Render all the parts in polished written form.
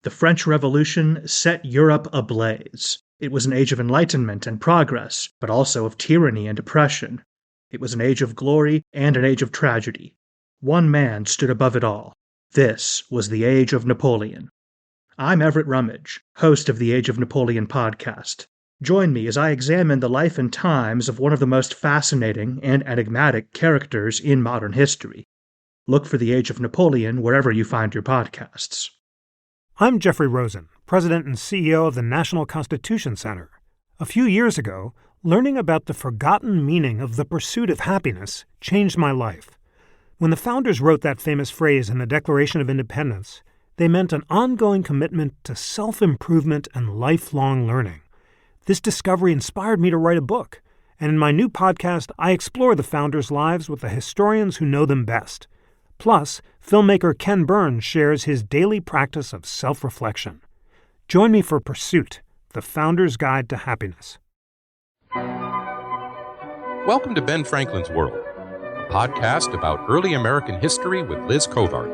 The French Revolution set Europe ablaze. It was an age of enlightenment and progress, but also of tyranny and oppression. It was an age of glory and an age of tragedy. One man stood above it all. This was the Age of Napoleon. I'm Everett Rummage, host of the Age of Napoleon podcast. Join me as I examine the life and times of one of the most fascinating and enigmatic characters in modern history. Look for the Age of Napoleon wherever you find your podcasts. I'm Jeffrey Rosen, President and CEO of the National Constitution Center. A few years ago, learning about the forgotten meaning of the pursuit of happiness changed my life. When the founders wrote that famous phrase in the Declaration of Independence, they meant an ongoing commitment to self-improvement and lifelong learning. This discovery inspired me to write a book, and in my new podcast, I explore the founders' lives with the historians who know them best. Plus, filmmaker Ken Burns shares his daily practice of self-reflection. Join me for Pursuit, the Founder's Guide to Happiness. Welcome to Ben Franklin's World, a podcast about early American history with Liz Covart.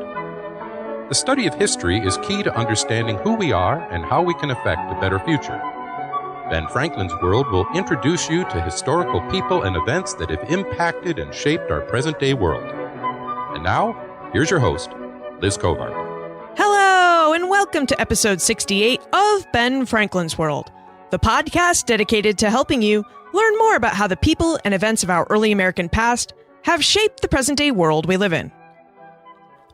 The study of history is key to understanding who we are and how we can affect a better future. Ben Franklin's World will introduce you to historical people and events that have impacted and shaped our present-day world. And now, here's your host, Liz Covart. Hello, and welcome to episode 68 of Ben Franklin's World, the podcast dedicated to helping you learn more about how the people and events of our early American past have shaped the present-day world we live in.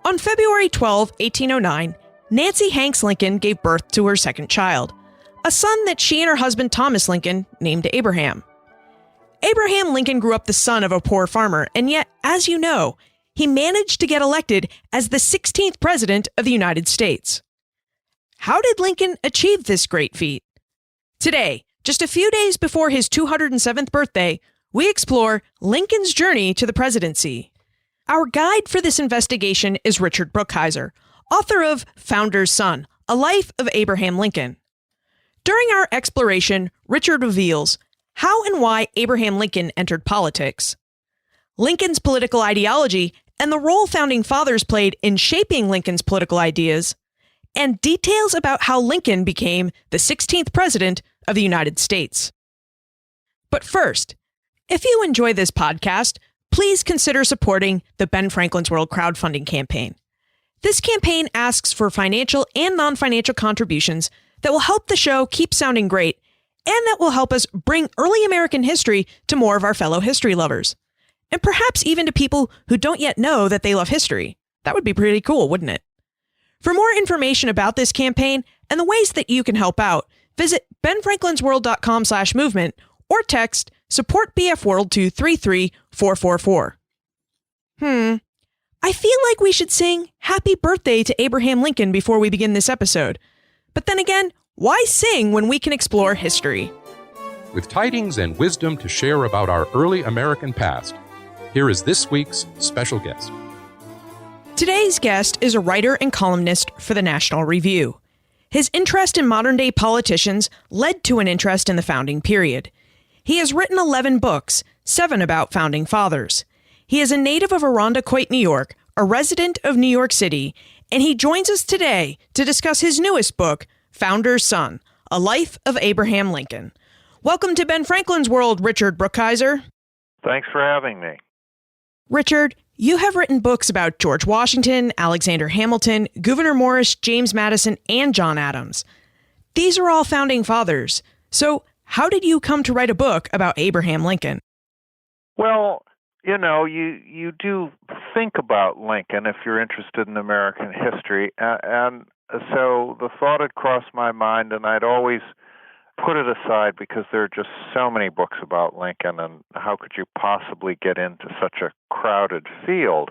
On February 12, 1809, Nancy Hanks Lincoln gave birth to her second child, a son that she and her husband Thomas Lincoln named Abraham. Abraham Lincoln grew up the son of a poor farmer, and yet, as you know, he managed to get elected as the 16th president of the United States. How did Lincoln achieve this great feat? Today, just a few days before his 207th birthday, we explore Lincoln's journey to the presidency. Our guide for this investigation is Richard Brookhiser, author of Founder's Son, A Life of Abraham Lincoln. During our exploration, Richard reveals how and why Abraham Lincoln entered politics, Lincoln's political ideology and the role founding fathers played in shaping Lincoln's political ideas, and details about how Lincoln became the 16th president of the United States. But first, if you enjoy this podcast, please consider supporting the Ben Franklin's World crowdfunding campaign. This campaign asks for financial and non-financial contributions that will help the show keep sounding great and that will help us bring early American history to more of our fellow history lovers. And perhaps even to people who don't yet know that they love history. That would be pretty cool, wouldn't it? For more information about this campaign and the ways that you can help out, visit benfranklinsworld.com/movement or text SupportBFWorld to 33444. I feel like we should sing Happy Birthday to Abraham Lincoln before we begin this episode. But then again, why sing when we can explore history? With tidings and wisdom to share about our early American past, here is this week's special guest. Today's guest is a writer and columnist for the National Review. His interest in modern-day politicians led to an interest in the founding period. He has written 11 books, 7 about founding fathers. He is a native of Irondequoit, New York, a resident of New York City, and he joins us today to discuss his newest book, Founder's Son, A Life of Abraham Lincoln. Welcome to Ben Franklin's World, Richard Brookhiser. Thanks for having me. Richard, you have written books about George Washington, Alexander Hamilton, Gouverneur Morris, James Madison, and John Adams. These are all founding fathers. So how did you come to write a book about Abraham Lincoln? Well, you do think about Lincoln if you're interested in American history. And so the thought had crossed my mind, and I'd always put it aside because there are just so many books about Lincoln, and how could you possibly get into such a crowded field?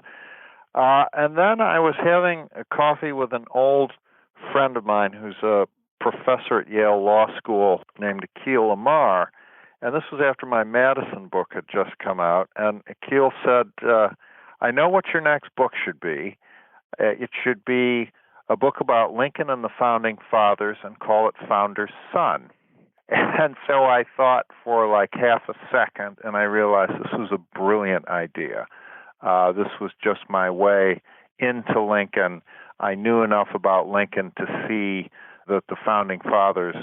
And then I was having a coffee with an old friend of mine who's a professor at Yale Law School named Akil Lamar, and this was after my Madison book had just come out, and Akil said, I know what your next book should be. It should be a book about Lincoln and the Founding Fathers and call it Founder's Son. And so I thought for like half a second, and I realized this was a brilliant idea. This was just my way into Lincoln. I knew enough about Lincoln to see that the Founding Fathers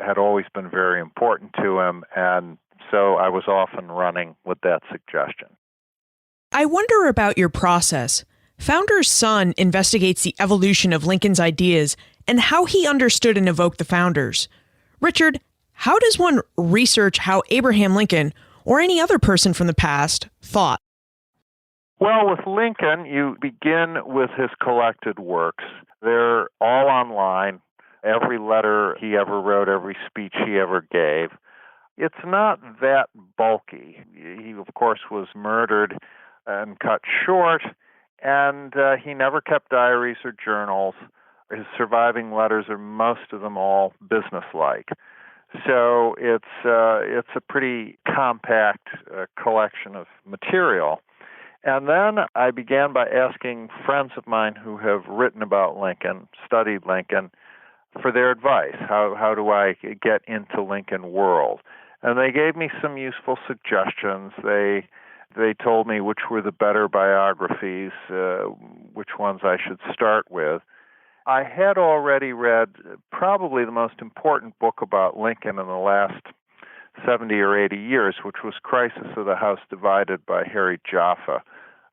had always been very important to him, and so I was often running with that suggestion. I wonder about your process. Founder's Son investigates the evolution of Lincoln's ideas and how he understood and evoked the founders. Richard, how does one research how Abraham Lincoln, or any other person from the past, thought? Well, with Lincoln, you begin with his collected works. They're all online, every letter he ever wrote, every speech he ever gave. It's not that bulky. He, of course, was murdered and cut short, and he never kept diaries or journals. His surviving letters are, most of them, all businesslike. So it's a pretty compact collection of material. And then I began by asking friends of mine who have written about Lincoln, studied Lincoln, for their advice. How do I get into Lincoln world? And they gave me some useful suggestions. They told me which were the better biographies, which ones I should start with. I had already read probably the most important book about Lincoln in the last 70 or 80 years, which was Crisis of the House Divided by Harry Jaffa.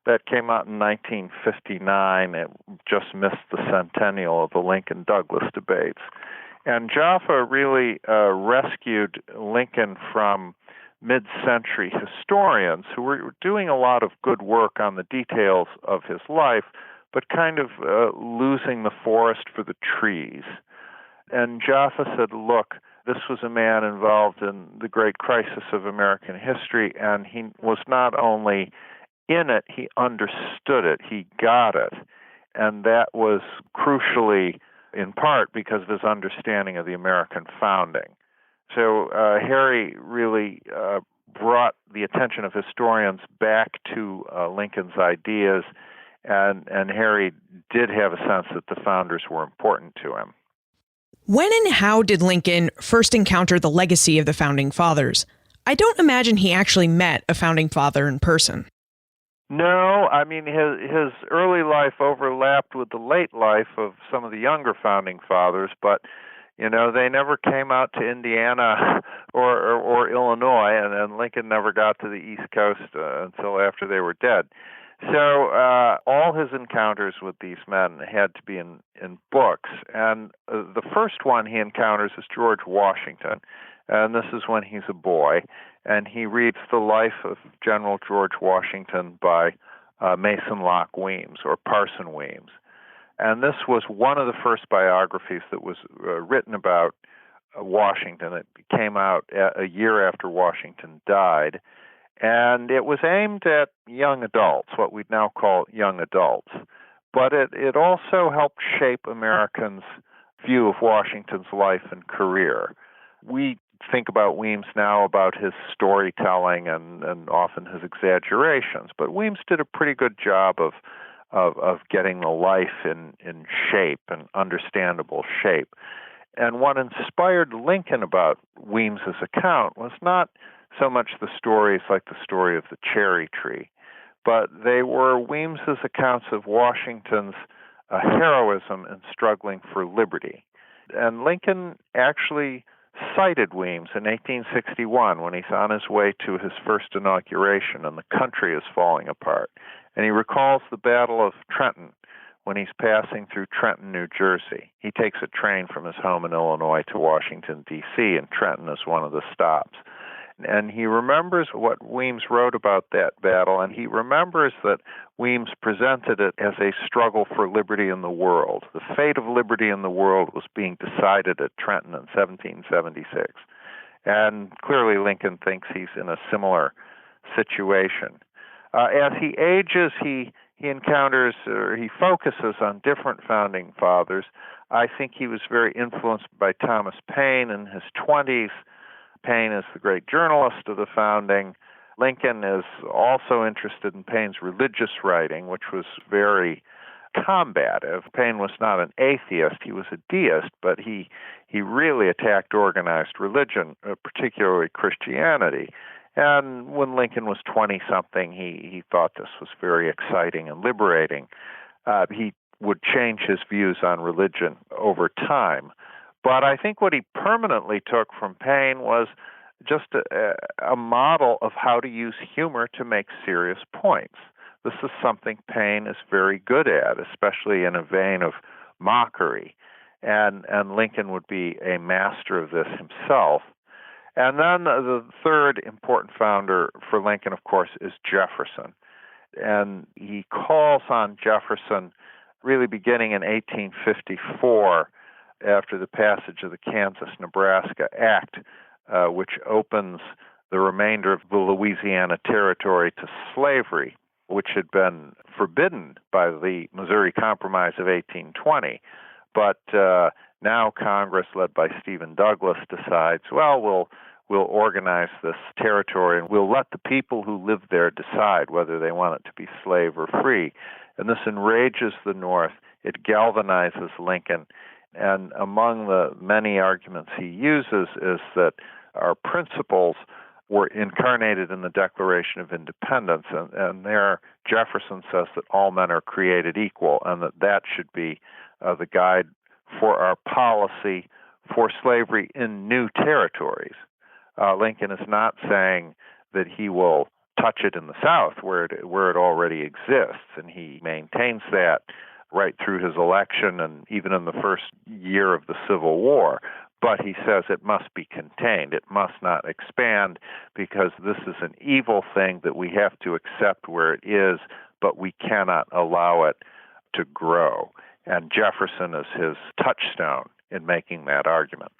That came out in 1959. It just missed the centennial of the Lincoln-Douglas debates. And Jaffa really rescued Lincoln from mid-century historians who were doing a lot of good work on the details of his life, but kind of losing the forest for the trees. And Jaffa said, look, this was a man involved in the great crisis of American history, and he was not only in it, he understood it, he got it. And that was crucially, in part, because of his understanding of the American founding. So Harry really brought the attention of historians back to Lincoln's ideas, and Harry did have a sense that the founders were important to him. When and how did Lincoln first encounter the legacy of the Founding Fathers? I don't imagine he actually met a Founding Father in person. No, I mean, his early life overlapped with the late life of some of the younger Founding Fathers, but, you know, they never came out to Indiana or Illinois, and Lincoln never got to the East Coast until after they were dead. So all his encounters with these men had to be in books, and the first one he encounters is George Washington, and this is when he's a boy, and he reads The Life of General George Washington by Mason Locke Weems, or Parson Weems. And this was one of the first biographies that was written about Washington. It came out a year after Washington died, and it was aimed at young adults, what we'd now call young adults. But it also helped shape Americans' view of Washington's life and career. We think about Weems now about his storytelling and often his exaggerations, but Weems did a pretty good job of getting the life in shape and understandable shape. And what inspired Lincoln about Weems's account was not so much the stories like the story of the cherry tree, but they were Weems's accounts of Washington's heroism in struggling for liberty. And Lincoln actually cited Weems in 1861 when he's on his way to his first inauguration and the country is falling apart. And he recalls the Battle of Trenton when he's passing through Trenton, New Jersey. He takes a train from his home in Illinois to Washington, D.C., and Trenton is one of the stops. And he remembers what Weems wrote about that battle, and he remembers that Weems presented it as a struggle for liberty in the world. The fate of liberty in the world was being decided at Trenton in 1776. And clearly Lincoln thinks he's in a similar situation. As he ages, he encounters, or he focuses on different founding fathers. I think he was very influenced by Thomas Paine in his 20s. Paine is the great journalist of the founding. Lincoln is also interested in Paine's religious writing, which was very combative. Paine was not an atheist, he was a deist, but he really attacked organized religion, particularly Christianity. And when Lincoln was 20-something, he thought this was very exciting and liberating. He would change his views on religion over time. But I think what he permanently took from Paine was just a model of how to use humor to make serious points. This is something Paine is very good at, especially in a vein of mockery. And Lincoln would be a master of this himself. And then the third important founder for Lincoln, of course, is Jefferson. And he calls on Jefferson really beginning in 1854 after the passage of the Kansas-Nebraska Act, which opens the remainder of the Louisiana Territory to slavery, which had been forbidden by the Missouri Compromise of 1820. But now Congress, led by Stephen Douglas, decides, well, we'll organize this territory and we'll let the people who live there decide whether they want it to be slave or free. And this enrages the North. It galvanizes Lincoln. And among the many arguments he uses is that our principles were incarnated in the Declaration of Independence. And there Jefferson says that all men are created equal and that should be the guide for our policy for slavery in new territories. Lincoln is not saying that he will touch it in the South where it already exists, and he maintains that right through his election and even in the first year of the Civil War. But he says it must be contained. It must not expand because this is an evil thing that we have to accept where it is, but we cannot allow it to grow. And Jefferson is his touchstone in making that argument.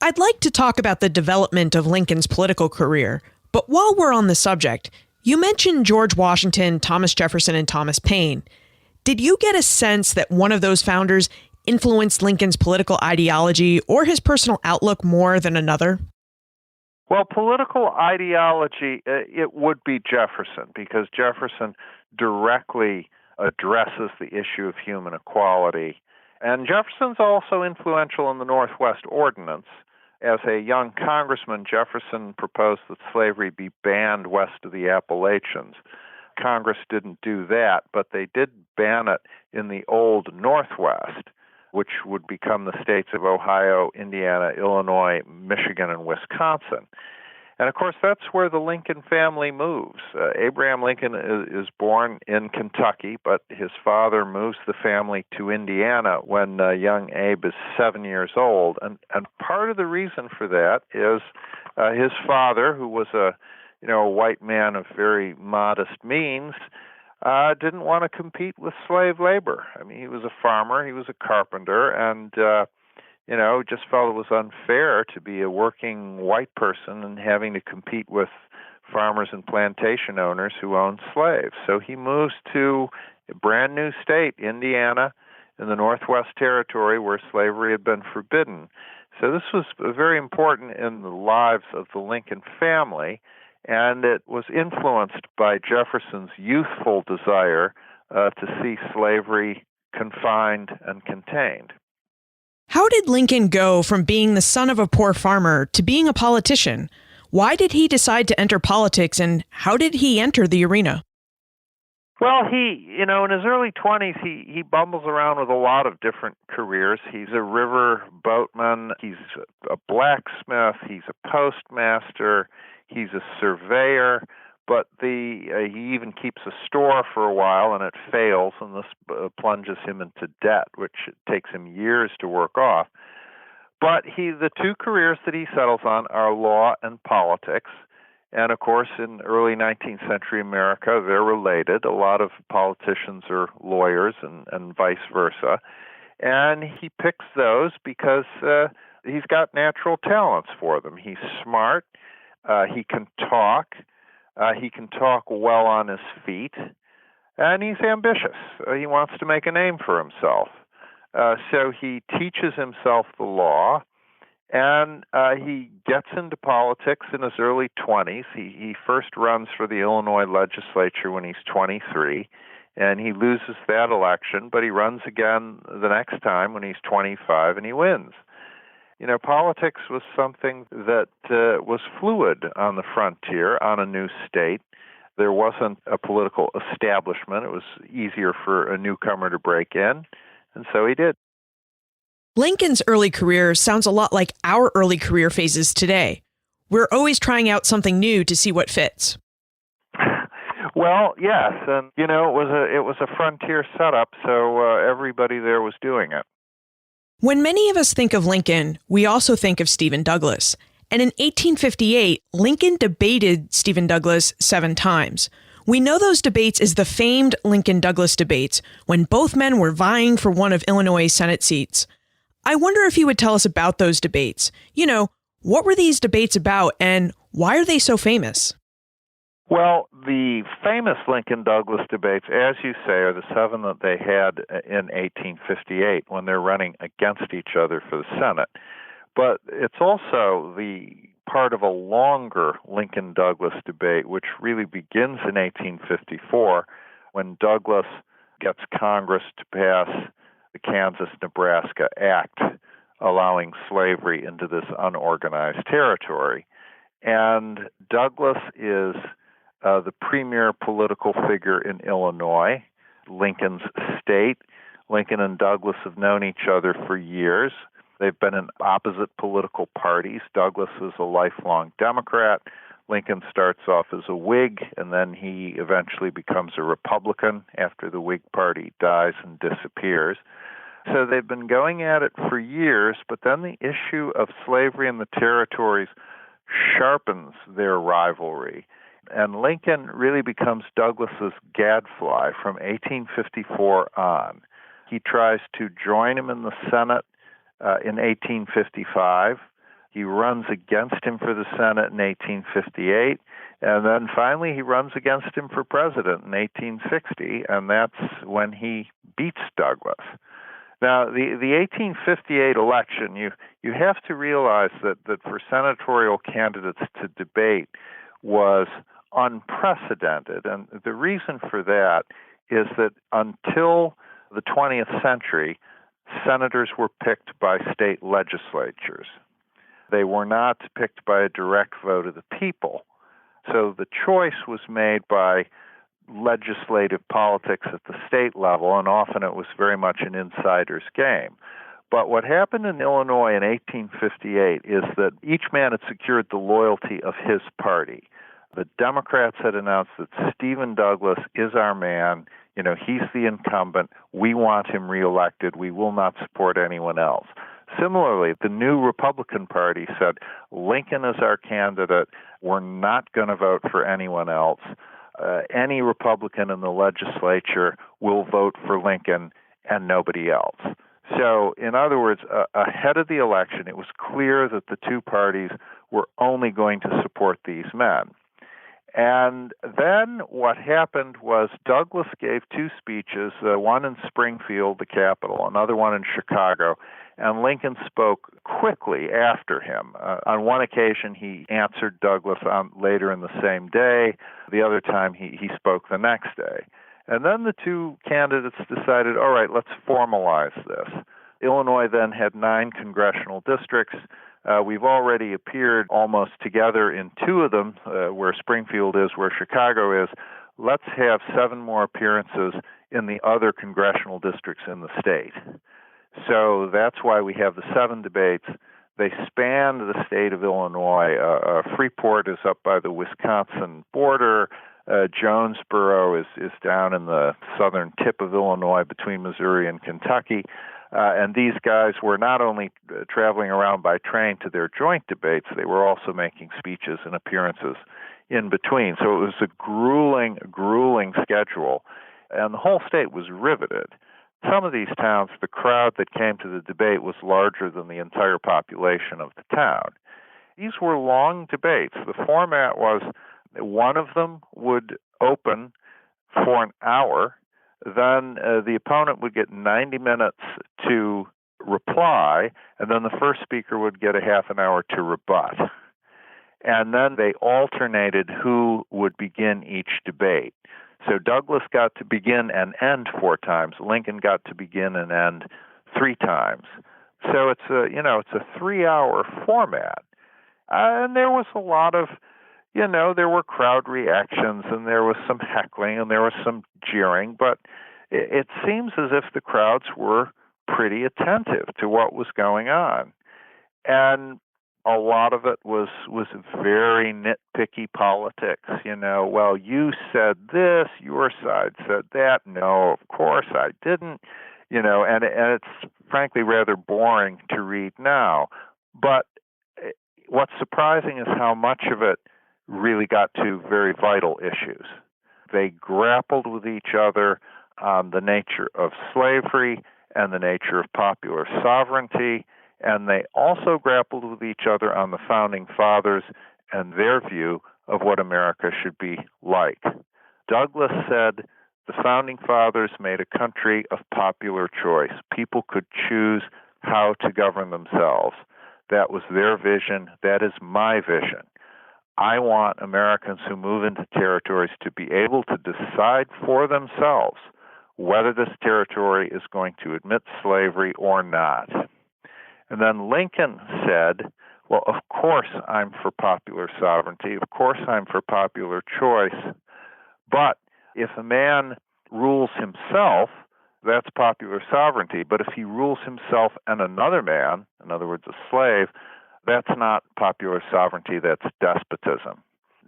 I'd like to talk about the development of Lincoln's political career, but while we're on the subject, you mentioned George Washington, Thomas Jefferson, and Thomas Paine. Did you get a sense that one of those founders influenced Lincoln's political ideology or his personal outlook more than another? Well, political ideology, it would be Jefferson, because Jefferson directly addresses the issue of human equality. And Jefferson's also influential in the Northwest Ordinance. As a young congressman, Jefferson proposed that slavery be banned west of the Appalachians. Congress didn't do that, but they did ban it in the old Northwest, which would become the states of Ohio, Indiana, Illinois, Michigan, and Wisconsin. And of course, that's where the Lincoln family moves. Abraham Lincoln is born in Kentucky, but his father moves the family to Indiana when young Abe is 7 years old. And part of the reason for that is his father, who was a white man of very modest means, didn't want to compete with slave labor. I mean, he was a farmer, he was a carpenter, and just felt it was unfair to be a working white person and having to compete with farmers and plantation owners who owned slaves. So he moves to a brand new state, Indiana, in the Northwest Territory where slavery had been forbidden. So this was very important in the lives of the Lincoln family, and it was influenced by Jefferson's youthful desire to see slavery confined and contained. How did Lincoln go from being the son of a poor farmer to being a politician? Why did he decide to enter politics, and how did he enter the arena? Well, he, in his early 20s, he bumbles around with a lot of different careers. He's a river boatman, he's a blacksmith, he's a postmaster, he's a surveyor, but he even keeps a store for a while, and it fails, and this plunges him into debt, which takes him years to work off. But the two careers that he settles on are law and politics. And of course, in early 19th century America, they're related. A lot of politicians are lawyers and vice versa. And he picks those because he's got natural talents for them. He's smart. He can talk. He can talk well on his feet. And he's ambitious. He wants to make a name for himself. So he teaches himself the law. And he gets into politics in his early 20s. He first runs for the Illinois legislature when he's 23, and he loses that election, but he runs again the next time when he's 25, and he wins. Politics was something that was fluid on the frontier, on a new state. There wasn't a political establishment. It was easier for a newcomer to break in, and so he did. Lincoln's early career sounds a lot like our early career phases today. We're always trying out something new to see what fits. Well, yes, and it was a frontier setup, so everybody there was doing it. When many of us think of Lincoln, we also think of Stephen Douglas. And in 1858, Lincoln debated Stephen Douglas 7 times. We know those debates as the famed Lincoln-Douglas debates, when both men were vying for one of Illinois' Senate seats. I wonder if you would tell us about those debates. What were these debates about, and why are they so famous? Well, the famous Lincoln-Douglas debates, as you say, are the 7 that they had in 1858 when they're running against each other for the Senate. But it's also the part of a longer Lincoln-Douglas debate, which really begins in 1854 when Douglas gets Congress to pass the Kansas-Nebraska Act, allowing slavery into this unorganized territory. And Douglas is the premier political figure in Illinois, Lincoln's state. Lincoln and Douglas have known each other for years. They've been in opposite political parties. Douglas is a lifelong Democrat. Lincoln starts off as a Whig, and then he eventually becomes a Republican after the Whig Party dies and disappears. So they've been going at it for years, but then the issue of slavery in the territories sharpens their rivalry. And Lincoln really becomes Douglas's gadfly from 1854 on. He tries to join him in the Senate in 1855. He runs against him for the Senate in 1858, and then finally he runs against him for president in 1860, and that's when he beats Douglas. Now, the 1858 election, you have to realize that for senatorial candidates to debate was unprecedented, and the reason for that is that until the 20th century, senators were picked by state legislatures. They were not picked by a direct vote of the people. So the choice was made by legislative politics at the state level, and often it was very much an insider's game. But what happened in Illinois in 1858 is that each man had secured the loyalty of his party. The Democrats had announced that Stephen Douglas is our man. He's the incumbent. We want him reelected. We will not support anyone else. Similarly, the new Republican Party said, Lincoln is our candidate. We're not going to vote for anyone else. Any Republican in the legislature will vote for Lincoln and nobody else. So, in other words, ahead of the election, it was clear that the two parties were only going to support these men. And then what happened was Douglas gave 2 speeches, one in Springfield, the capital, another one in Chicago, and Lincoln spoke quickly after him. On one occasion, he answered Douglas later in the same day. The other time, he spoke the next day. And then the 2 candidates decided, all right, let's formalize this. Illinois then had 9 congressional districts. We've already appeared almost together in 2 of them, where Springfield is, where Chicago is. Let's have 7 more appearances in the other congressional districts in the state. So that's why we have the 7 debates. They span the state of Illinois. Freeport is up by the Wisconsin border. Jonesboro is down in the southern tip of Illinois between Missouri and Kentucky. And these guys were not only traveling around by train to their joint debates, they were also making speeches and appearances in between. So it was a grueling schedule, and the whole state was riveted. Some of these towns, the crowd that came to the debate was larger than the entire population of the town. These were long debates. The format was one of them would open for an hour. Then the opponent would get 90 minutes to reply, and then the first speaker would get a half an hour to rebut. And then they alternated who would begin each debate. So Douglas got to begin and end 4 times. Lincoln got to begin and end 3 times. So it's a 3-hour format. And there was a lot of there were crowd reactions and there was some heckling and there was some jeering, but it seems as if the crowds were pretty attentive to what was going on. And a lot of it was very nitpicky politics. Well, you said this, your side said that. No, of course I didn't. And it's frankly rather boring to read now. But what's surprising is how much of it really got to very vital issues. They grappled with each other on the nature of slavery and the nature of popular sovereignty, and they also grappled with each other on the Founding Fathers and their view of what America should be like. Douglas said the Founding Fathers made a country of popular choice. People could choose how to govern themselves. That was their vision. That is my vision. I want Americans who move into territories to be able to decide for themselves whether this territory is going to admit slavery or not. And then Lincoln said, well, of course I'm for popular sovereignty. Of course I'm for popular choice. But if a man rules himself, that's popular sovereignty. But if he rules himself and another man, in other words, a slave, that's not popular sovereignty, that's despotism.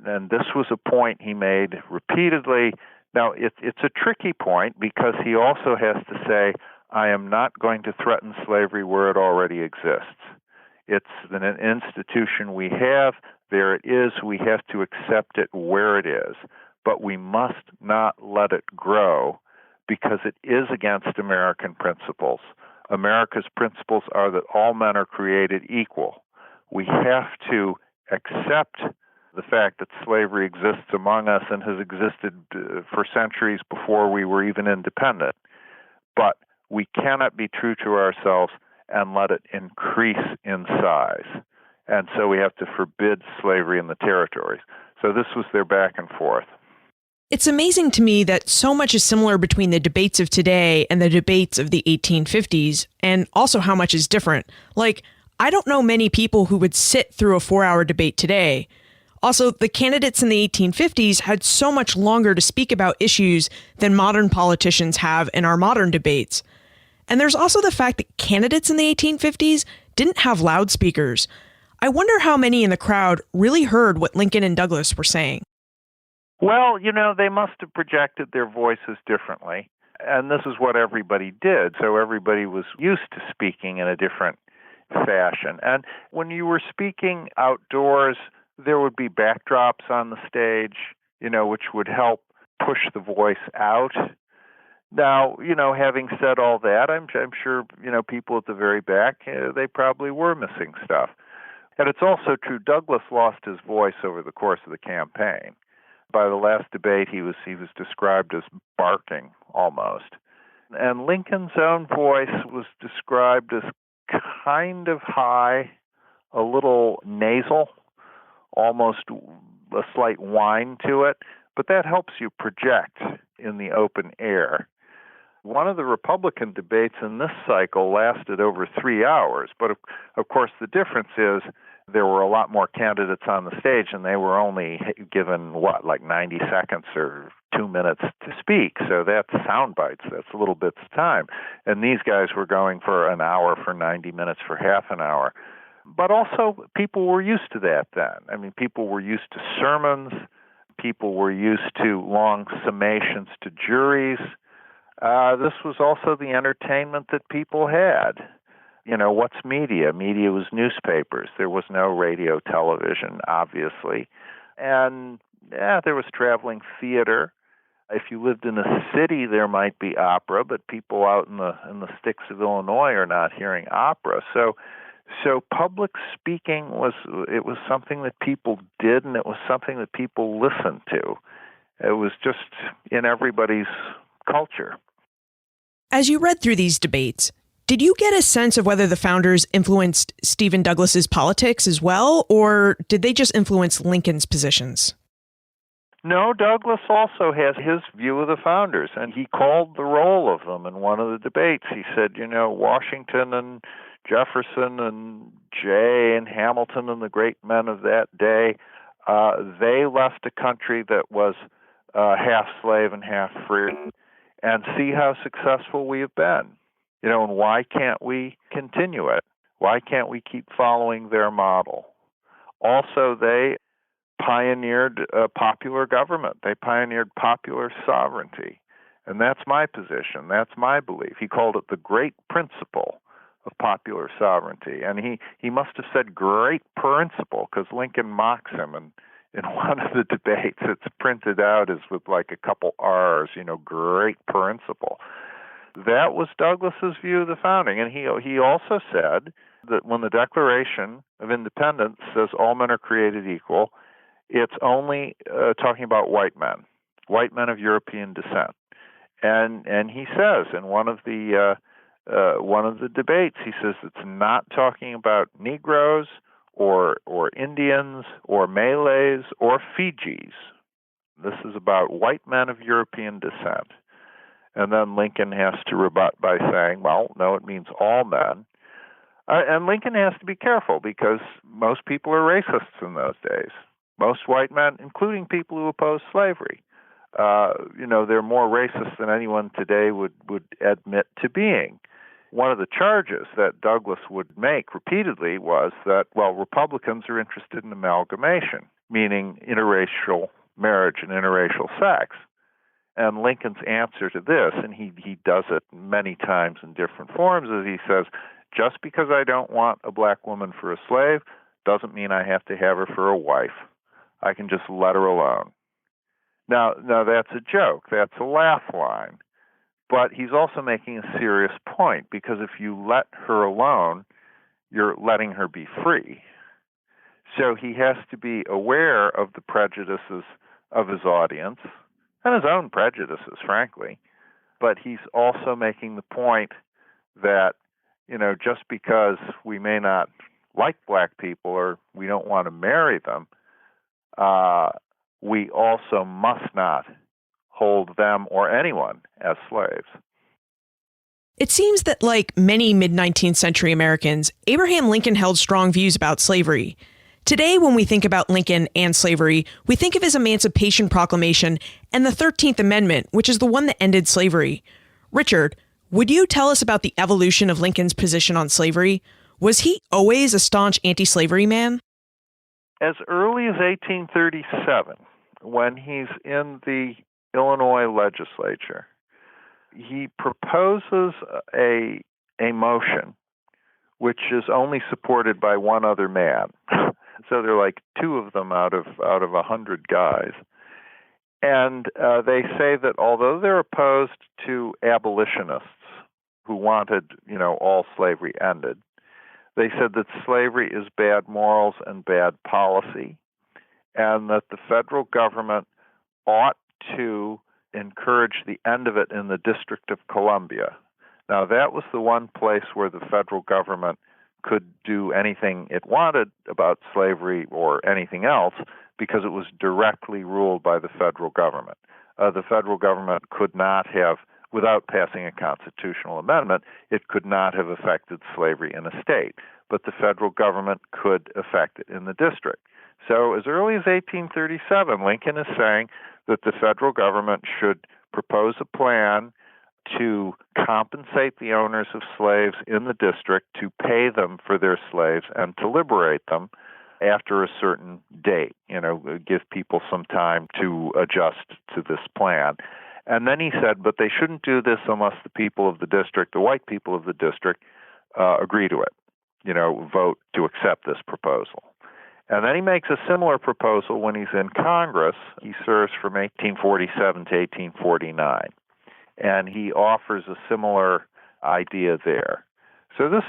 And this was a point he made repeatedly. Now, it's a tricky point because he also has to say, I am not going to threaten slavery where it already exists. It's an institution we have. There it is. We have to accept it where it is. But we must not let it grow because it is against American principles. America's principles are that all men are created equal. We have to accept the fact that slavery exists among us and has existed for centuries before we were even independent. But we cannot be true to ourselves and let it increase in size. And so we have to forbid slavery in the territories. So this was their back and forth. It's amazing to me that so much is similar between the debates of today and the debates of the 1850s, and also how much is different. Like, I don't know many people who would sit through a 4-hour debate today. Also, the candidates in the 1850s had so much longer to speak about issues than modern politicians have in our modern debates. And there's also the fact that candidates in the 1850s didn't have loudspeakers. I wonder how many in the crowd really heard what Lincoln and Douglas were saying. Well, they must have projected their voices differently. And this is what everybody did. So everybody was used to speaking in a different fashion. And when you were speaking outdoors, there would be backdrops on the stage, which would help push the voice out. Now, having said all that, I'm sure, people at the very back, they probably were missing stuff. And it's also true, Douglas lost his voice over the course of the campaign. By the last debate, he was described as barking almost. And Lincoln's own voice was described as kind of high, a little nasal, almost a slight whine to it, but that helps you project in the open air. One of the Republican debates in this cycle lasted over 3 hours, but of course the difference is there were a lot more candidates on the stage, and they were only given, 90 seconds or 2 minutes to speak. So that's sound bites. That's little bits of time. And these guys were going for an hour, for 90 minutes, for half an hour. But also, people were used to that then. I mean, people were used to sermons. People were used to long summations to juries. This was also the entertainment that people had. What's media? Media was newspapers. There was no radio, television, obviously. And there was traveling theater. If you lived in a city, there might be opera, but people out in the sticks of Illinois are not hearing opera. So public speaking was something that people did, and it was something that people listened to. It was just in everybody's culture. As you read through these debates, did you get a sense of whether the founders influenced Stephen Douglas's politics as well, or did they just influence Lincoln's positions? No, Douglas also has his view of the founders, and he called the roll of them in one of the debates. He said, Washington and Jefferson and Jay and Hamilton and the great men of that day, They left a country that was half slave and half free, and see how successful we have been. And why can't we continue it? Why can't we keep following their model? Also, they pioneered popular government. They pioneered popular sovereignty. And that's my position. That's my belief. He called it the great principle of popular sovereignty. And he must have said great principle because Lincoln mocks him in one of the debates. It's printed out as with like a couple R's, great principle. That was Douglas's view of the founding. And he also said that when the Declaration of Independence says all men are created equal, it's only talking about white men of European descent. And he says in one of the debates, he says it's not talking about Negroes or Indians or Malays or Fijis. This is about white men of European descent. And then Lincoln has to rebut by saying, well, no, it means all men. And Lincoln has to be careful because most people are racists in those days. Most white men, including people who oppose slavery, they're more racist than anyone today would admit to being. One of the charges that Douglas would make repeatedly was that, Republicans are interested in amalgamation, meaning interracial marriage and interracial sex. And Lincoln's answer to this, and he does it many times in different forms, is he says, just because I don't want a black woman for a slave doesn't mean I have to have her for a wife. I can just let her alone. Now that's a joke. That's a laugh line. But he's also making a serious point because if you let her alone, you're letting her be free. So he has to be aware of the prejudices of his audience and his own prejudices, frankly. But he's also making the point that, just because we may not like black people or we don't want to marry them, we also must not hold them or anyone as slaves. It seems that, like many mid-19th century Americans, Abraham Lincoln held strong views about slavery. Today, when we think about Lincoln and slavery, we think of his Emancipation Proclamation and the 13th Amendment, which is the one that ended slavery. Richard, would you tell us about the evolution of Lincoln's position on slavery? Was he always a staunch anti-slavery man? As early as 1837, when he's in the Illinois legislature, he proposes a motion which is only supported by one other man. So there are like two of them out of 100 guys. And they say that although they're opposed to abolitionists who wanted, all slavery ended, they said that slavery is bad morals and bad policy, and that the federal government ought to encourage the end of it in the District of Columbia. Now, that was the one place where the federal government could do anything it wanted about slavery or anything else because it was directly ruled by the federal government. The federal government could not have, without passing a constitutional amendment, it could not have affected slavery in a state, but the federal government could affect it in the district. So as early as 1837, Lincoln is saying that the federal government should propose a plan to compensate the owners of slaves in the district, to pay them for their slaves, and to liberate them after a certain date, give people some time to adjust to this plan. And then he said, but they shouldn't do this unless the people of the district, the white people of the district, agree to it, vote to accept this proposal. And then he makes a similar proposal when he's in Congress. He serves from 1847 to 1849. And he offers a similar idea there. So this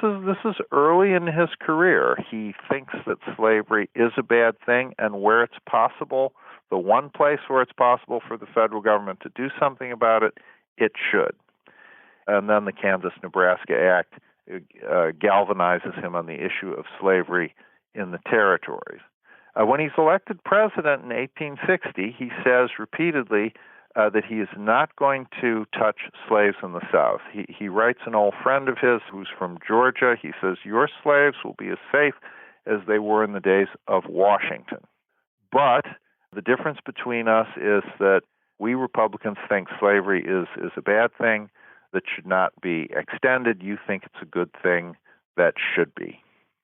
is early in his career. He thinks that slavery is a bad thing, and where it's possible, the one place where it's possible for the federal government to do something about it, it should. And then the Kansas-Nebraska Act galvanizes him on the issue of slavery in the territories. When he's elected president in 1860, he says repeatedly that he is not going to touch slaves in the South. He writes an old friend of his who's from Georgia. He says, your slaves will be as safe as they were in the days of Washington. But the difference between us is that we Republicans think slavery is a bad thing that should not be extended. You think it's a good thing that should be.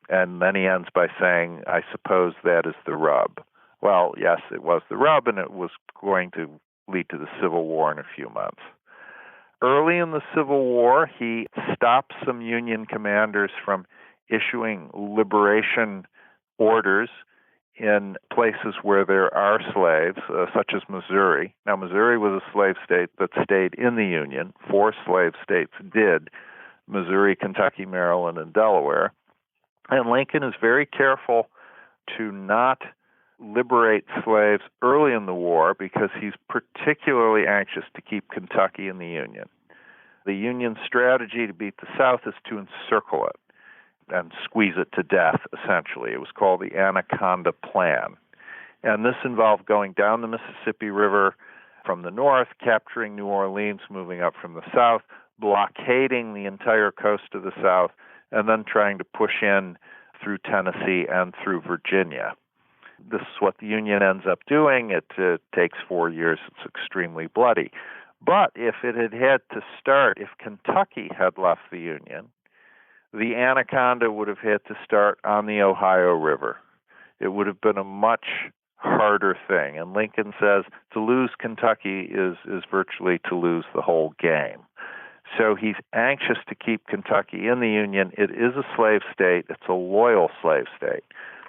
And then he ends by saying, I suppose that is the rub. Well, yes, it was the rub, and it was going to lead to the Civil War in a few months. Early in the Civil War, he stopped some Union commanders from issuing liberation orders in places where there are slaves, such as Missouri. Now, Missouri was a slave state that stayed in the Union. 4 slave states did: Missouri, Kentucky, Maryland, and Delaware. And Lincoln is very careful to not liberate slaves early in the war because he's particularly anxious to keep Kentucky in the Union. The Union strategy to beat the South is to encircle it and squeeze it to death, essentially. It was called the Anaconda Plan. And this involved going down the Mississippi River from the north, capturing New Orleans, moving up from the south, blockading the entire coast of the South, and then trying to push in through Tennessee and through Virginia. This is what the Union ends up doing. It takes 4 years. It's extremely bloody. But if it had to start, if Kentucky had left the Union, the Anaconda would have had to start on the Ohio River. It would have been a much harder thing. And Lincoln says to lose Kentucky is virtually to lose the whole game. So he's anxious to keep Kentucky in the Union. It is a slave state. It's a loyal slave state.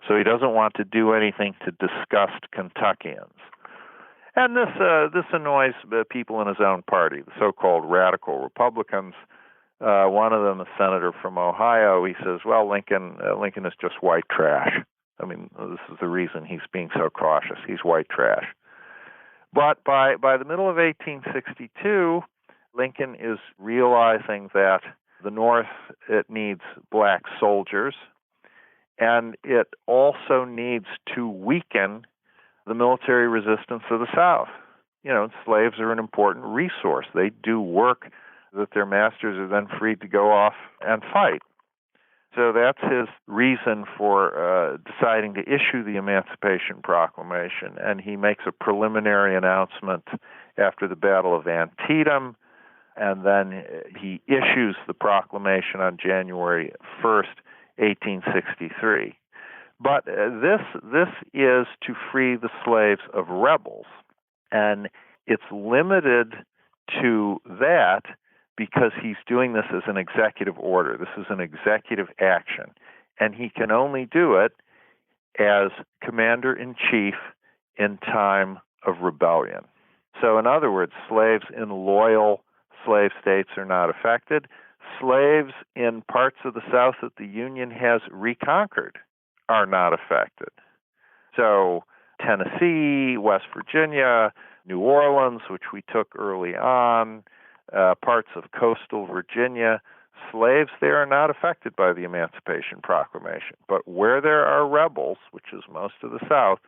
So he doesn't want to do anything to disgust Kentuckians. And this annoys people in his own party, the so-called radical Republicans. One of them, a senator from Ohio, he says, well, Lincoln is just white trash. I mean, this is the reason he's being so cautious. He's white trash. But by the middle of 1862, Lincoln is realizing that the North, it needs black soldiers, and it also needs to weaken the military resistance of the South. You know, slaves are an important resource. They do work that their masters are then freed to go off and fight. So that's his reason for deciding to issue the Emancipation Proclamation. And he makes a preliminary announcement after the Battle of Antietam, and then he issues the proclamation on January 1st, 1863. But this is to free the slaves of rebels, and it's limited to that because he's doing this as an executive order. This is an executive action, and he can only do it as commander-in-chief in time of rebellion. So in other words, slaves in loyal slave states are not affected. Slaves in parts of the South that the Union has reconquered are not affected. So Tennessee, West Virginia, New Orleans, which we took early on, parts of coastal Virginia, slaves there are not affected by the Emancipation Proclamation. But where there are rebels, which is most of the South,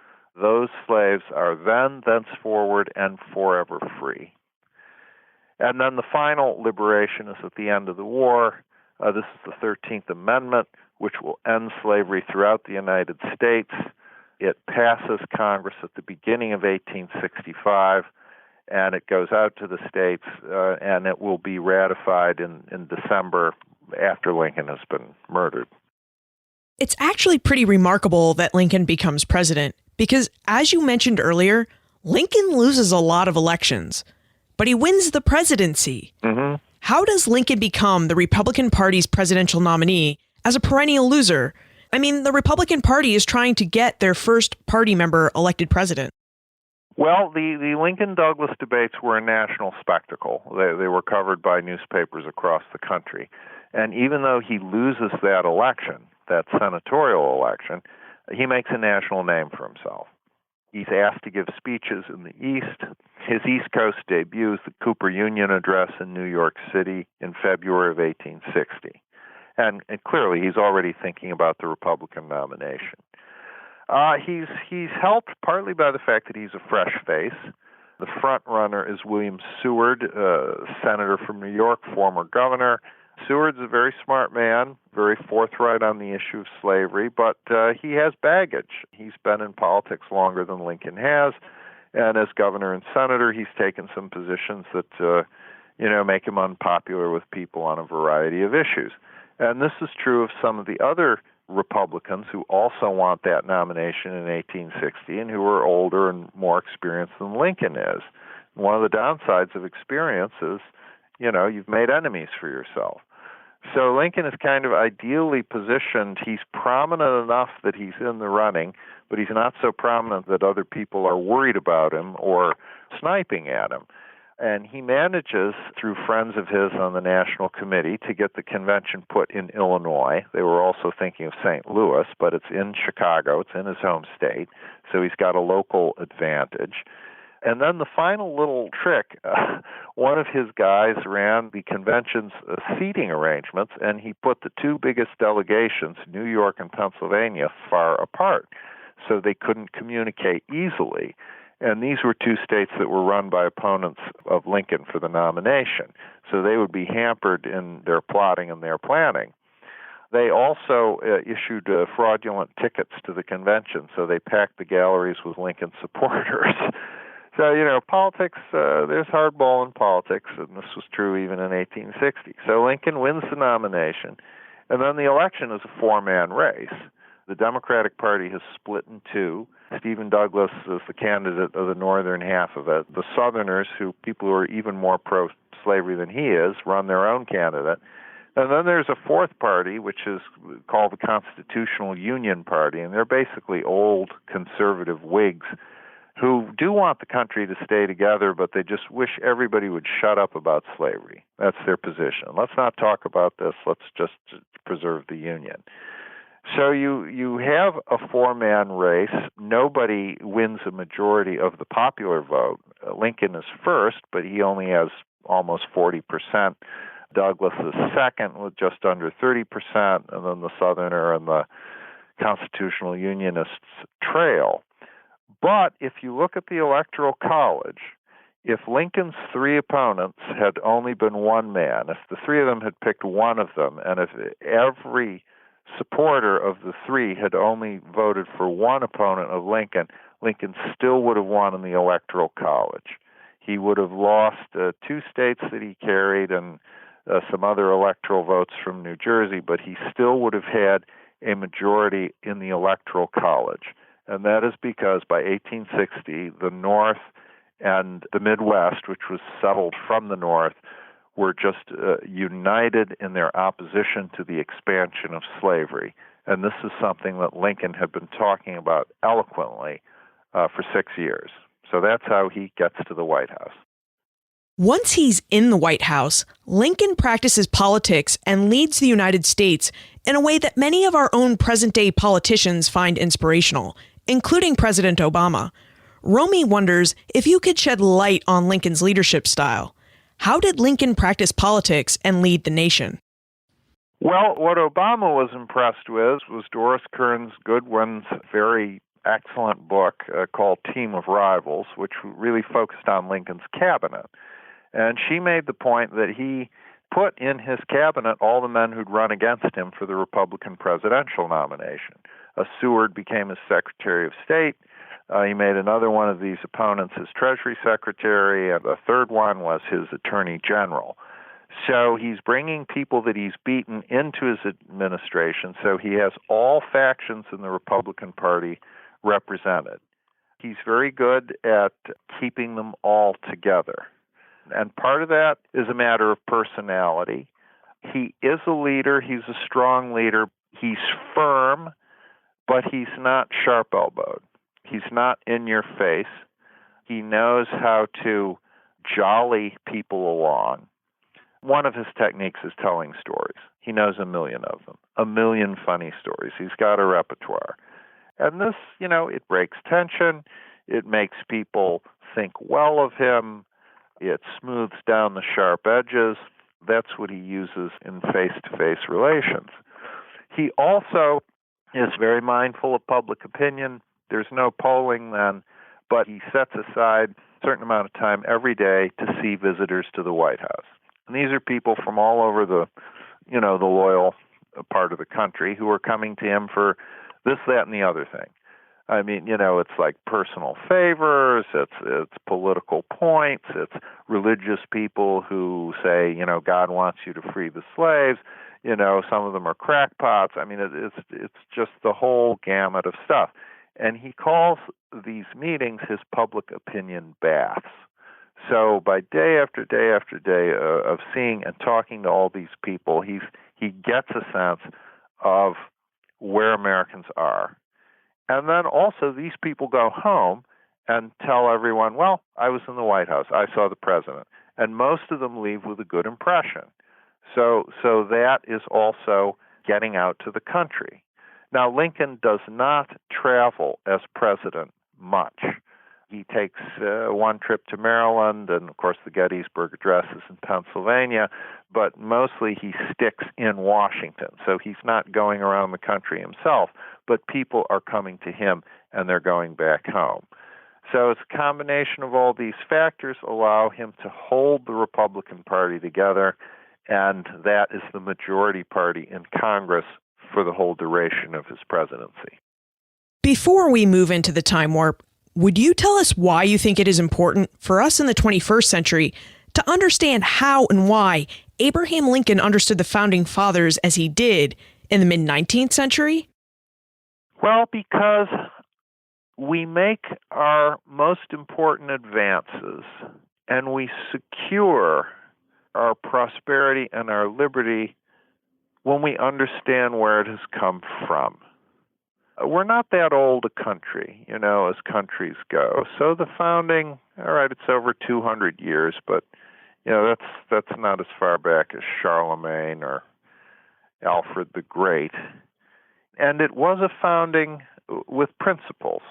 those slaves are then, thenceforward, and forever free. And then the final liberation is at the end of the war. This is the 13th Amendment, which will end slavery throughout the United States. It passes Congress at the beginning of 1865, and it goes out to the states, and it will be ratified in December after Lincoln has been murdered. It's actually pretty remarkable that Lincoln becomes president because, as you mentioned earlier, Lincoln loses a lot of elections, but he wins the presidency. Mm-hmm. How does Lincoln become the Republican Party's presidential nominee as a perennial loser? I mean, the Republican Party is trying to get their first party member elected president. Well, the Lincoln-Douglas debates were a national spectacle. They were covered by newspapers across the country. And even though he loses that election, that senatorial election, he makes a national name for himself. He's asked to give speeches in the East. His East Coast debut is the Cooper Union Address in New York City in February of 1860. And clearly, he's already thinking about the Republican nomination. He's helped partly by the fact that he's a fresh face. The front runner is William Seward, senator from New York, former governor. Seward's a very smart man, very forthright on the issue of slavery, but he has baggage. He's been in politics longer than Lincoln has, and as governor and senator, he's taken some positions that, make him unpopular with people on a variety of issues. And this is true of some of the other Republicans who also want that nomination in 1860 and who are older and more experienced than Lincoln is. One of the downsides of experience is, you've made enemies for yourself. So Lincoln is kind of ideally positioned. He's prominent enough that he's in the running, but he's not so prominent that other people are worried about him or sniping at him. And he manages, through friends of his on the National Committee, to get the convention put in Illinois. They were also thinking of St. Louis, but it's in Chicago. It's in his home state, so he's got a local advantage. And then the final little trick, one of his guys ran the convention's seating arrangements, and he put the two biggest delegations, New York and Pennsylvania, far apart, so they couldn't communicate easily. And these were two states that were run by opponents of Lincoln for the nomination, so they would be hampered in their plotting and their planning. They also issued fraudulent tickets to the convention, so they packed the galleries with Lincoln supporters. So, politics, there's hardball in politics, and this was true even in 1860. So Lincoln wins the nomination, and then the election is a four-man race. The Democratic Party has split in two. Stephen Douglas is the candidate of the northern half of it. The Southerners, people who are even more pro-slavery than he is, run their own candidate. And then there's a fourth party, which is called the Constitutional Union Party, and they're basically old conservative Whigs who do want the country to stay together, but they just wish everybody would shut up about slavery. That's their position. Let's not talk about this. Let's just preserve the Union. So you have a four-man race. Nobody wins a majority of the popular vote. Lincoln is first, but he only has almost 40%. Douglas is second with just under 30%, and then the Southerner and the Constitutional Unionists trail. But if you look at the Electoral College, if Lincoln's three opponents had only been one man, if the three of them had picked one of them, and if every supporter of the three had only voted for one opponent of Lincoln, Lincoln still would have won in the Electoral College. He would have lost two states that he carried and some other electoral votes from New Jersey, but he still would have had a majority in the Electoral College. And that is because by 1860, the North and the Midwest, which was settled from the North, were just united in their opposition to the expansion of slavery. And this is something that Lincoln had been talking about eloquently for 6 years. So that's how he gets to the White House. Once he's in the White House, Lincoln practices politics and leads the United States in a way that many of our own present-day politicians find inspirational, including President Obama. Romy wonders if you could shed light on Lincoln's leadership style. How did Lincoln practice politics and lead the nation? Well, what Obama was impressed with was Doris Kearns Goodwin's very excellent book called Team of Rivals, which really focused on Lincoln's cabinet. And she made the point that he put in his cabinet all the men who'd run against him for the Republican presidential nomination. Seward became his Secretary of State. He made another one of these opponents his Treasury Secretary, and the third one was his Attorney General. So he's bringing people that he's beaten into his administration, so he has all factions in the Republican Party represented. He's very good at keeping them all together. And part of that is a matter of personality. He is a leader. He's a strong leader. He's firm, but he's not sharp-elbowed. He's not in your face. He knows how to jolly people along. One of his techniques is telling stories. He knows a million of them, a million funny stories. He's got a repertoire. And this, it breaks tension. It makes people think well of him. It smooths down the sharp edges. That's what he uses in face-to-face relations. He also is very mindful of public opinion. There's no polling then, but he sets aside a certain amount of time every day to see visitors to the White House. And these are people from all over the the loyal part of the country who are coming to him for this, that, and the other thing. I mean, it's like personal favors, it's political points, it's religious people who say, God wants you to free the slaves. Some of them are crackpots. I mean, it's just the whole gamut of stuff. And he calls these meetings his public opinion baths. So by day after day after day of seeing and talking to all these people, he gets a sense of where Americans are. And then also these people go home and tell everyone, well, I was in the White House, I saw the president. And most of them leave with a good impression. So that is also getting out to the country. Now, Lincoln does not travel as president much. He takes one trip to Maryland, and of course the Gettysburg Address is in Pennsylvania, but mostly he sticks in Washington. So he's not going around the country himself, but people are coming to him and they're going back home. So it's a combination of all these factors allow him to hold the Republican Party together, and that is the majority party in Congress for the whole duration of his presidency. Before we move into the time warp, would you tell us why you think it is important for us in the 21st century to understand how and why Abraham Lincoln understood the Founding Fathers as he did in the mid-19th century? Well, because we make our most important advances and we secure our prosperity and our liberty when we understand where it has come from. We're not that old a country, as countries go. So the founding, all right, it's over 200 years, but that's not as far back as Charlemagne or Alfred the Great. And it was a founding with principles.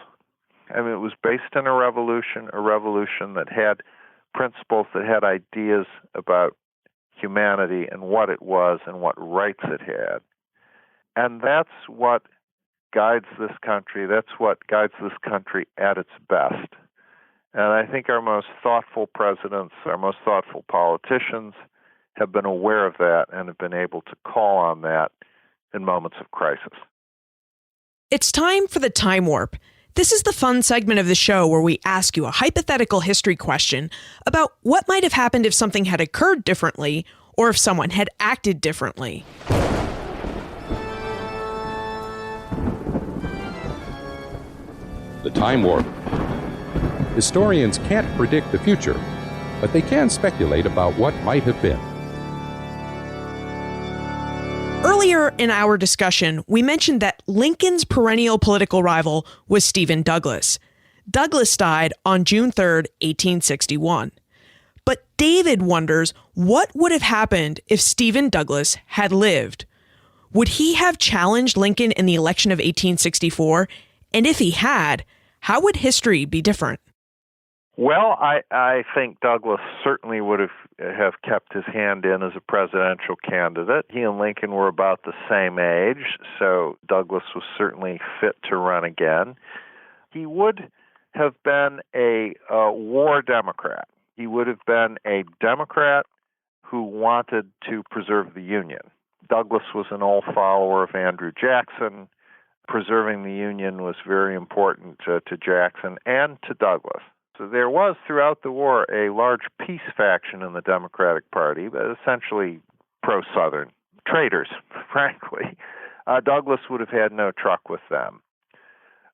I mean, it was based on a revolution that had principles, that had ideas about humanity and what it was and what rights it had. And that's what guides this country. That's what guides this country at its best. And I think our most thoughtful presidents, our most thoughtful politicians have been aware of that and have been able to call on that in moments of crisis. It's time for the Time Warp. This is the fun segment of the show where we ask you a hypothetical history question about what might have happened if something had occurred differently or if someone had acted differently. The Time Warp. Historians can't predict the future, but they can speculate about what might have been. Earlier in our discussion, we mentioned that Lincoln's perennial political rival was Stephen Douglas. Douglas died on June 3rd, 1861. But David wonders what would have happened if Stephen Douglas had lived. Would he have challenged Lincoln in the election of 1864? And if he had, how would history be different? Well, I think Douglas certainly would have kept his hand in as a presidential candidate. He and Lincoln were about the same age, so Douglas was certainly fit to run again. He would have been a war Democrat. He would have been a Democrat who wanted to preserve the Union. Douglas was an old follower of Andrew Jackson. Preserving the Union was very important to Jackson and to Douglas. So there was, throughout the war, a large peace faction in the Democratic Party, but essentially pro-Southern traitors, frankly. Douglas would have had no truck with them.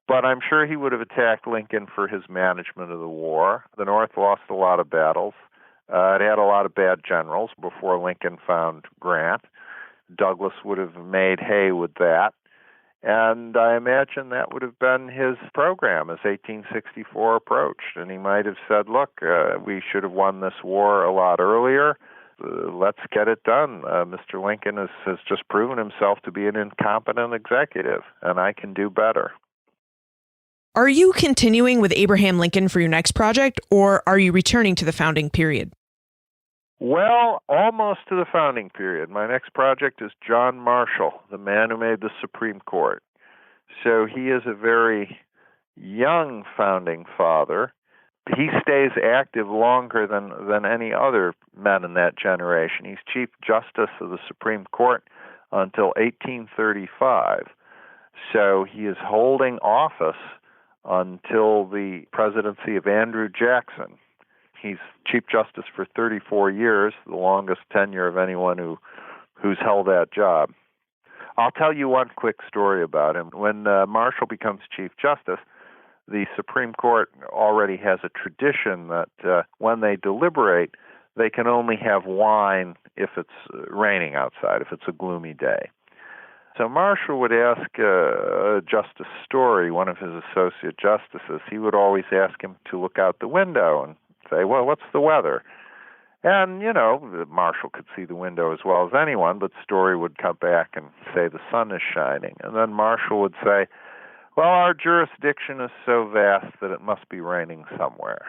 But I'm sure he would have attacked Lincoln for his management of the war. The North lost a lot of battles. It had a lot of bad generals before Lincoln found Grant. Douglas would have made hay with that. And I imagine that would have been his program as 1864 approached. And he might have said, look, we should have won this war a lot earlier. Let's get it done. Mr. Lincoln has just proven himself to be an incompetent executive, and I can do better. Are you continuing with Abraham Lincoln for your next project, or are you returning to the founding period? Well, almost to the founding period. My next project is John Marshall, the man who made the Supreme Court. So he is a very young founding father, he stays active longer than any other men in that generation. He's Chief Justice of the Supreme Court until 1835. So he is holding office until the presidency of Andrew Jackson. He's Chief Justice for 34 years, the longest tenure of anyone who's held that job. I'll tell you one quick story about him. When Marshall becomes Chief Justice, the Supreme Court already has a tradition that when they deliberate, they can only have wine if it's raining outside, if it's a gloomy day. So Marshall would ask Justice Story, one of his associate justices, he would always ask him to look out the window and say, well, what's the weather? And, Marshall could see the window as well as anyone, but Story would come back and say the sun is shining. And then Marshall would say, well, our jurisdiction is so vast that it must be raining somewhere.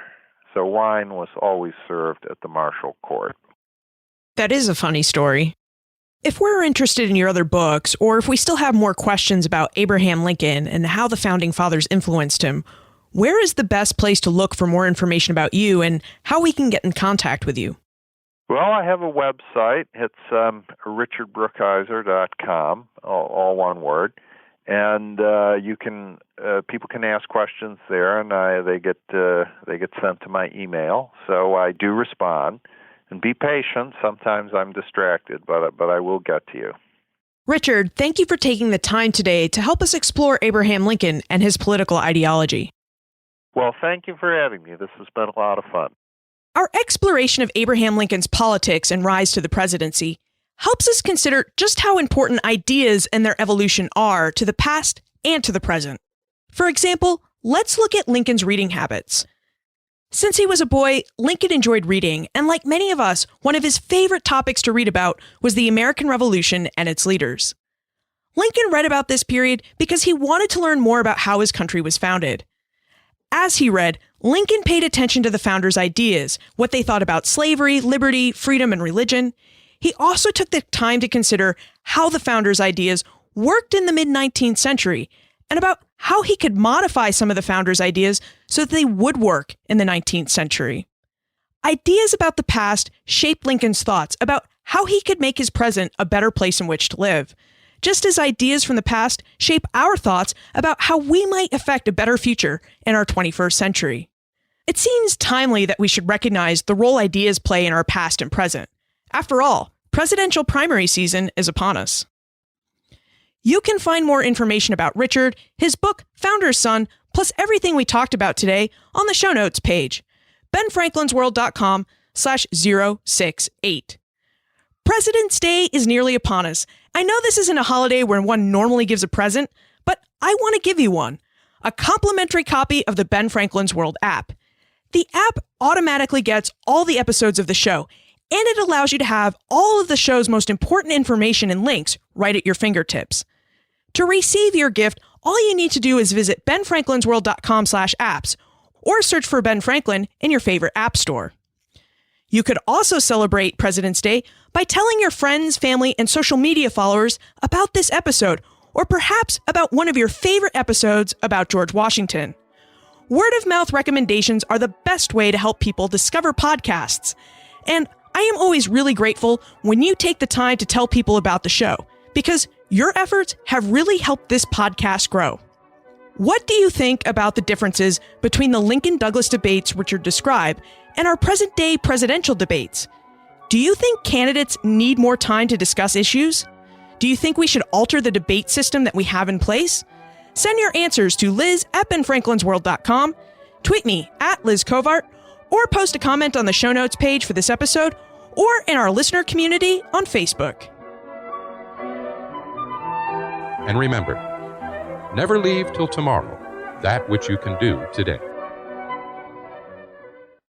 So wine was always served at the Marshall Court. That is a funny story. If we're interested in your other books, or if we still have more questions about Abraham Lincoln and how the Founding Fathers influenced him, where is the best place to look for more information about you and how we can get in contact with you? Well, I have a website. It's richardbrookhiser.com, all one word. And people can ask questions there, and they get sent to my email. So I do respond. And be patient. Sometimes I'm distracted, but I will get to you. Richard, thank you for taking the time today to help us explore Abraham Lincoln and his political ideology. Well, thank you for having me. This has been a lot of fun. Our exploration of Abraham Lincoln's politics and rise to the presidency helps us consider just how important ideas and their evolution are to the past and to the present. For example, let's look at Lincoln's reading habits. Since he was a boy, Lincoln enjoyed reading, and like many of us, one of his favorite topics to read about was the American Revolution and its leaders. Lincoln read about this period because he wanted to learn more about how his country was founded. As he read, Lincoln paid attention to the founders' ideas, what they thought about slavery, liberty, freedom, and religion. He also took the time to consider how the founders' ideas worked in the mid-19th century and about how he could modify some of the founders' ideas so that they would work in the 19th century. Ideas about the past shaped Lincoln's thoughts about how he could make his present a better place in which to live, just as ideas from the past shape our thoughts about how we might affect a better future in our 21st century. It seems timely that we should recognize the role ideas play in our past and present. After all, presidential primary season is upon us. You can find more information about Richard, his book, Founder's Son, plus everything we talked about today on the show notes page, benfranklinsworld.com/068. President's Day is nearly upon us. I know this isn't a holiday where one normally gives a present, but I want to give you one, a complimentary copy of the Ben Franklin's World app. The app automatically gets all the episodes of the show, and it allows you to have all of the show's most important information and links right at your fingertips. To receive your gift, all you need to do is visit benfranklinsworld.com/apps or search for Ben Franklin in your favorite app store. You could also celebrate President's Day by telling your friends, family, and social media followers about this episode, or perhaps about one of your favorite episodes about George Washington. Word of mouth recommendations are the best way to help people discover podcasts. And I am always really grateful when you take the time to tell people about the show, because your efforts have really helped this podcast grow. What do you think about the differences between the Lincoln-Douglas debates Richard described and our present-day presidential debates? Do you think candidates need more time to discuss issues? Do you think we should alter the debate system that we have in place? Send your answers to liz@benfranklinsworld.com, tweet me @LizCovart, or post a comment on the show notes page for this episode or in our listener community on Facebook. And remember, never leave till tomorrow that which you can do today.